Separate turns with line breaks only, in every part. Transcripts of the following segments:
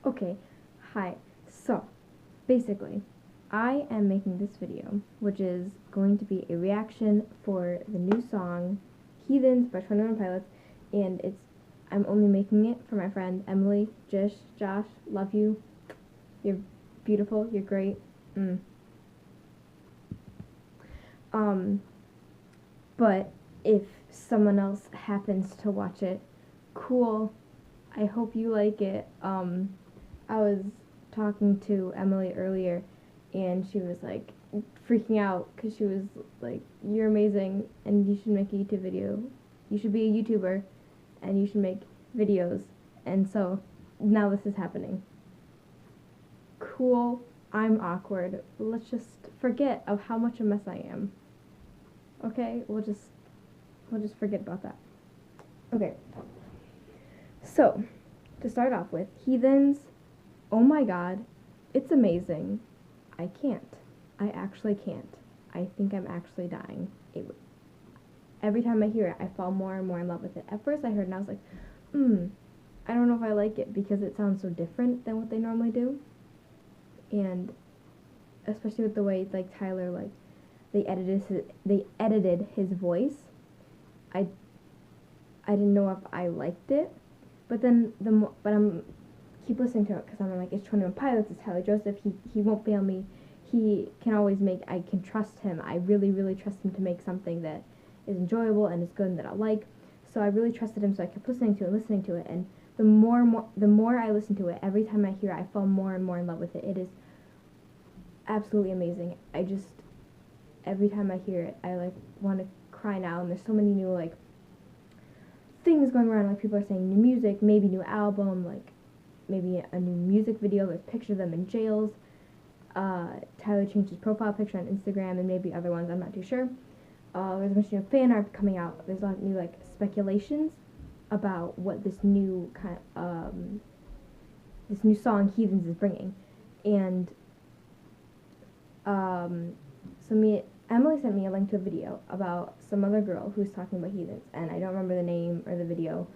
Okay, hi. So, basically, I am making this video, which is going to be a reaction for the new song Heathens by 21 Pilots, and I'm only making it for my friend Emily, Josh, love you. You're beautiful, you're great. Mm. Um, but if someone else happens to watch it, cool. I hope you like it. I was talking to Emily earlier, and she was like freaking out because she was like, "You're amazing, and you should make a YouTube video. You should be a YouTuber, and you should make videos." And so now this is happening. Cool. I'm awkward. Let's just forget of how much a mess I am. Okay, we'll just forget about that. Okay. So, to start off with, Heathens. Oh my god, it's amazing. I can't. I actually can't. I think I'm actually dying. Every time I hear it, I fall more and more in love with it. At first I heard it and I was like, I don't know if I like it because it sounds so different than what they normally do. And especially with the way like Tyler they edited his voice. I didn't know if I liked it, but then I'm keep listening to it because I'm like, it's 21 Pilots, it's Tyler Joseph, he won't fail me, he can always I can trust him, I really, really trust him to make something that is enjoyable and is good and that I like, so I really trusted him, so I kept listening to it, and the more I listen to it, every time I hear it, I fall more and more in love with it. It is absolutely amazing. Every time I hear it, I like want to cry now, and there's so many new like things going around, like people are saying new music, maybe new album, like maybe a new music video. There's pictures of them in jails. Tyler changed his profile picture on Instagram and maybe other ones, I'm not too sure. There's a bunch of new fan art coming out. There's a lot of new like speculations about what this new this new song Heathens is bringing. And Emily sent me a link to a video about some other girl who's talking about Heathens, and I don't remember the name or the video,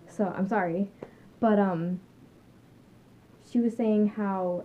so I'm sorry. But she was saying how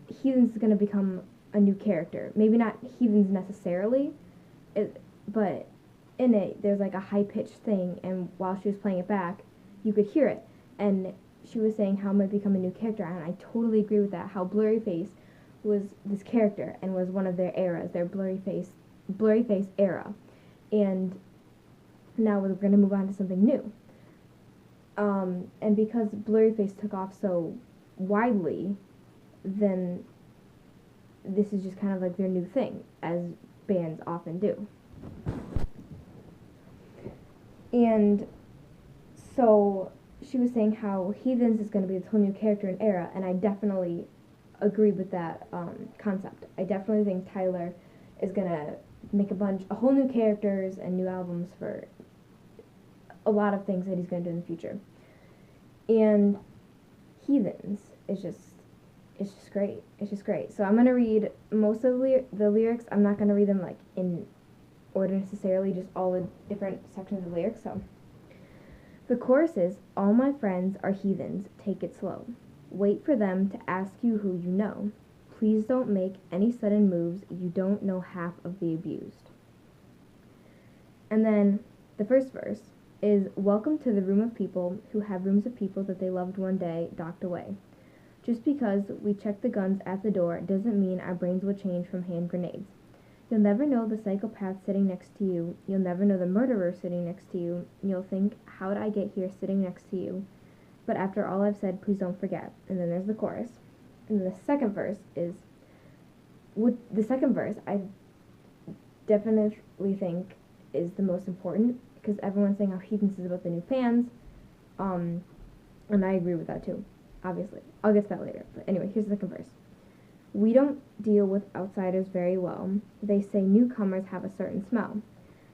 Heathens is going to become a new character. Maybe not Heathens necessarily, but in it there's like a high-pitched thing, and while she was playing it back, you could hear it. And she was saying how it might become a new character, and I totally agree with that. How Blurryface was this character and was one of their eras, their Blurryface era, and now we're going to move on to something new. And because Blurryface took off so widely, then this is just kind of like their new thing, as bands often do. And so she was saying how Heathens is going to be this whole new character and era, and I definitely agree with that concept. I definitely think Tyler is going to make a whole new characters and new albums for a lot of things that he's going to do in the future. And Heathens is just great. It's just great. So I'm going to read most of the lyrics. I'm not going to read them like in order necessarily, just all the different sections of lyrics. So the chorus is, all my friends are heathens, take it slow. Wait for them to ask you who you know. Please don't make any sudden moves, you don't know half of the abused. And then the first verse is, welcome to the room of people who have rooms of people that they loved one day docked away. Just because we check the guns at the door doesn't mean our brains will change from hand grenades. You'll never know the psychopath sitting next to you. You'll never know the murderer sitting next to you. You'll think, how did I get here sitting next to you? But after all I've said, please don't forget. And then there's the chorus. And then the second verse I definitely think is the most important, because everyone's saying how Heathens is about the new fans. And I agree with that too, obviously. I'll get to that later. But anyway, here's the second verse. We don't deal with outsiders very well. They say newcomers have a certain smell.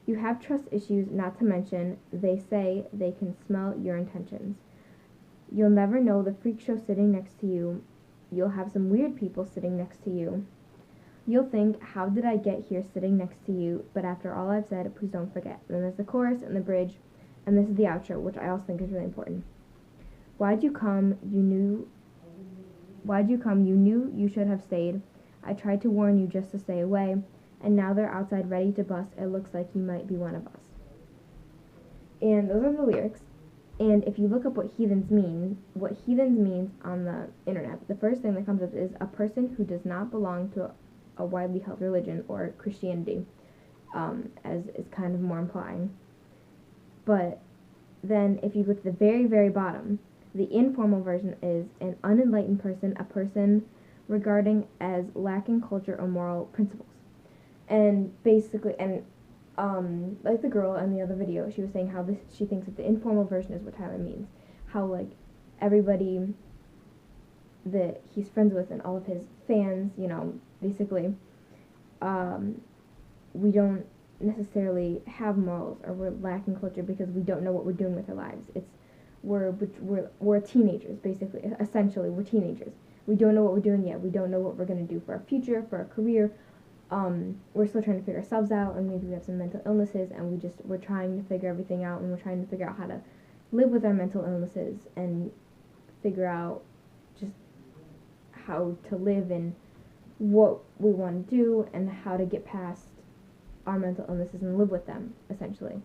You have trust issues, not to mention, they say they can smell your intentions. You'll never know the freak show sitting next to you. You'll have some weird people sitting next to you. You'll think, how did I get here sitting next to you? But after all I've said, please don't forget. And then there's the chorus and the bridge, and this is the outro, which I also think is really important. Why'd you come? You knew Why'd you come? You knew you should have stayed. I tried to warn you just to stay away, and now they're outside ready to bust. It looks like you might be one of us. And those are the lyrics. And if you look up what heathens means on the internet, the first thing that comes up is a person who does not belong to a widely held religion or Christianity, as is kind of more implying. But then if you go to the very, very bottom, the informal version is an unenlightened person, a person regarding as lacking culture or moral principles. And basically, like the girl in the other video, she was saying how she thinks that the informal version is what Tyler means. How, like, everybody that he's friends with and all of his fans, basically, we don't necessarily have morals, or we're lacking culture because we don't know what we're doing with our lives. We're teenagers, basically. Essentially, we're teenagers. We don't know what we're doing yet. We don't know what we're going to do for our future, for our career. We're still trying to figure ourselves out, or maybe we have some mental illnesses, and we're trying to figure everything out, and we're trying to figure out how to live with our mental illnesses and figure out just how to live and what we want to do and how to get past our mental illnesses and live with them, essentially.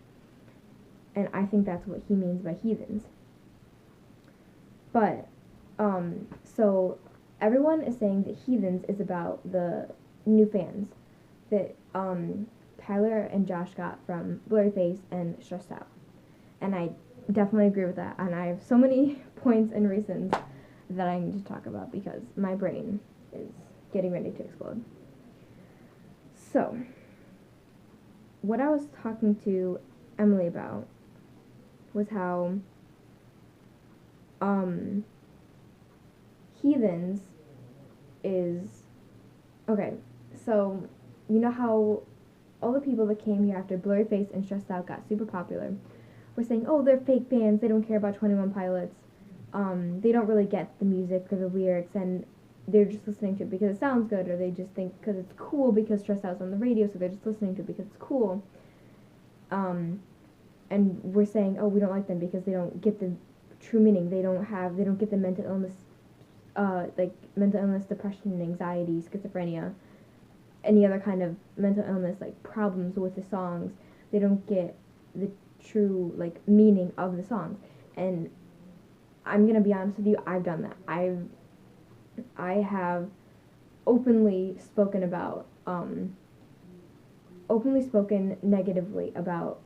And I think that's what he means by heathens. But, so everyone is saying that heathens is about the new fans that Tyler and Josh got from Blurryface and Stressed Out. And I definitely agree with that. And I have so many points and reasons that I need to talk about because my brain is getting ready to explode. So, what I was talking to Emily about was how heathens is okay. So, you know how all the people that came here after Blurryface and Stressed Out got super popular were saying, oh, they're fake fans, they don't care about 21 Pilots, they don't really get the music or the lyrics, and they're just listening to it because it sounds good, or they just think because it's cool because Stressed Out's on the radio, so they're just listening to it because it's cool. And we're saying, oh, we don't like them because they don't get the true meaning, they don't get the mental illness, depression, anxiety, schizophrenia, any other kind of mental illness, like problems with the songs. They don't get the true, like, meaning of the songs. And I'm gonna be honest with you, I've done that. I have openly spoken negatively about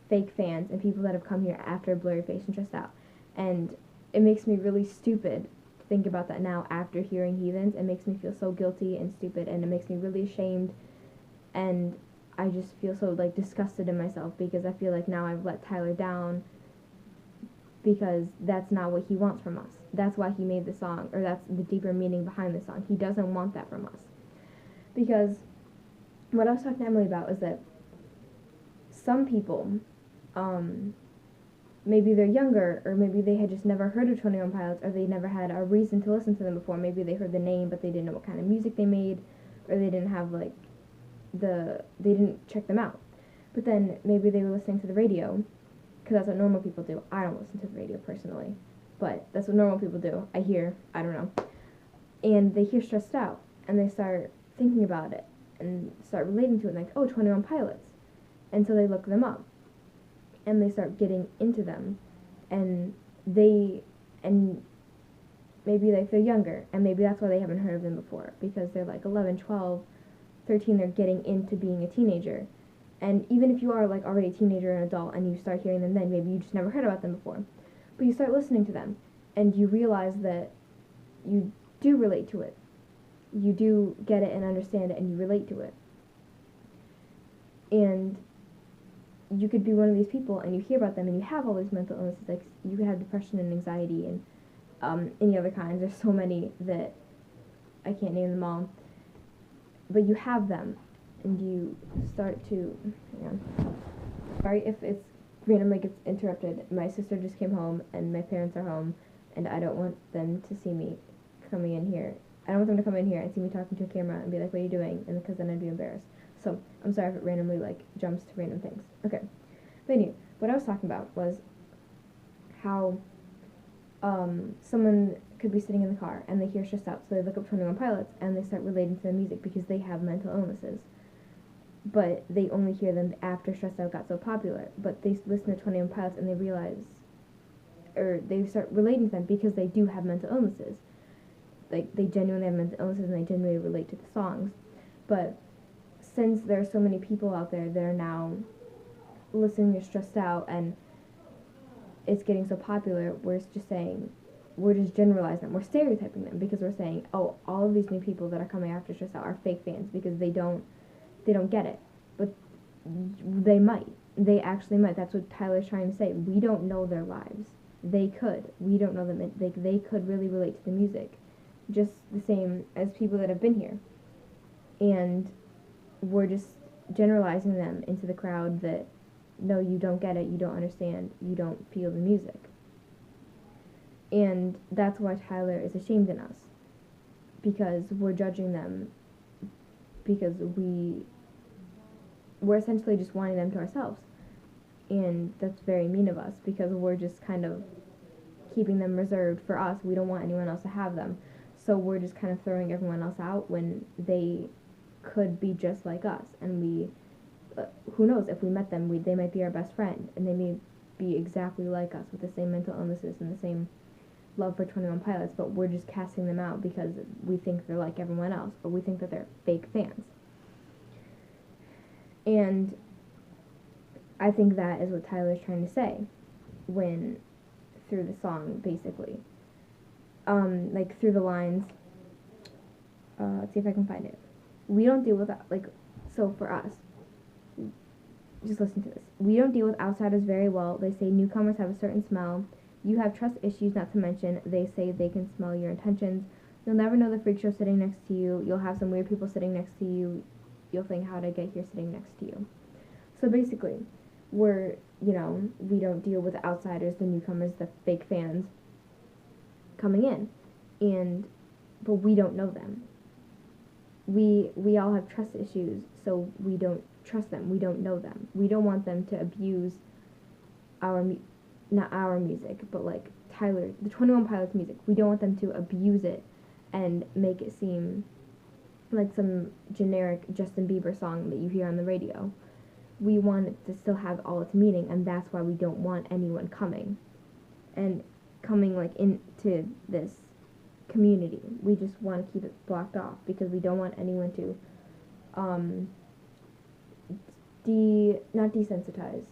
fake fans and people that have come here after Blurryface and Stressed Out. And it makes me really stupid to think about that now after hearing Heathens. It makes me feel so guilty and stupid, and it makes me really ashamed, and I just feel so, like, disgusted in myself because I feel like now I've let Tyler down because that's not what he wants from us. That's why he made the song, or that's the deeper meaning behind the song. He doesn't want that from us. Because what I was talking to Emily about is that some people, maybe they're younger, or maybe they had just never heard of 21 Pilots, or they never had a reason to listen to them before. Maybe they heard the name, but they didn't know what kind of music they made, or they didn't have, like, they didn't check them out. But then maybe they were listening to the radio, because that's what normal people do. I don't listen to the radio personally, but that's what normal people do. I don't know. And they hear Stressed Out, and they start thinking about it, and start relating to it, like, oh, 21 Pilots. And so they look them up, and they start getting into them, and maybe, like, they're younger, and maybe that's why they haven't heard of them before, because they're like 11, 12, 13, they're getting into being a teenager. And even if you are, like, already a teenager and adult and you start hearing them then, maybe you just never heard about them before. But you start listening to them, and you realize that you do relate to it. You do get it and understand it, and you relate to it. And you could be one of these people, and you hear about them, and you have all these mental illnesses, like, you have depression and anxiety and any other kinds. There's so many that I can't name them all. But you have them, and you start to, sorry if it's randomly gets interrupted. My sister just came home, and my parents are home, and I don't want them to see me coming in here. I don't want them to come in here and see me talking to a camera and be like, what are you doing? And because then I'd be embarrassed. So, I'm sorry if it randomly, like, jumps to random things. Okay. But anyway, what I was talking about was how, someone could be sitting in the car and they hear Stressed Out, so they look up 21 Pilots and they start relating to the music because they have mental illnesses. But they only hear them after Stressed Out got so popular. But they listen to 21 Pilots and they realize, or they start relating to them because they do have mental illnesses. Like, they genuinely have mental illnesses and they genuinely relate to the songs. But since there are so many people out there that are now listening to Stressed Out and it's getting so popular, we're just generalizing them. We're stereotyping them because we're saying, oh, all of these new people that are coming after Stressed Out are fake fans because they don't get it. But they might. They actually might. That's what Tyler's trying to say. We don't know their lives. They could. We don't know them. They could really relate to the music. Just the same as people that have been here. And we're just generalizing them into the crowd that, no, you don't get it, you don't understand, you don't feel the music. And that's why Tyler is ashamed in us. Because we're judging them because we're essentially just wanting them to ourselves. And that's very mean of us because we're just kind of keeping them reserved for us. We don't want anyone else to have them. So we're just kind of throwing everyone else out when they could be just like us. And who knows, if we met them, they might be our best friend. And they may be exactly like us with the same mental illnesses and the same love for 21 Pilots. But we're just casting them out because we think they're like everyone else. Or we think that they're fake fans. And I think that is what Tyler's trying to say through the song, basically. Like, through the lines, let's see if I can find it. We don't deal with, so for us, just listen to this. We don't deal with outsiders very well. They say newcomers have a certain smell. You have trust issues, not to mention, they say they can smell your intentions. You'll never know the freak show sitting next to you. You'll have some weird people sitting next to you. You'll think, how did I get here sitting next to you? So basically, we don't deal with the outsiders, the newcomers, the fake fans coming in, but we don't know them. We all have trust issues, so we don't trust them. We don't know them. We don't want them to abuse not our music, but like Tyler, the 21 Pilots music. We don't want them to abuse it and make it seem like some generic Justin Bieber song that you hear on the radio. We want it to still have all its meaning, and that's why we don't want anyone coming like into this community. We just want to keep it blocked off because we don't want anyone to not desensitize,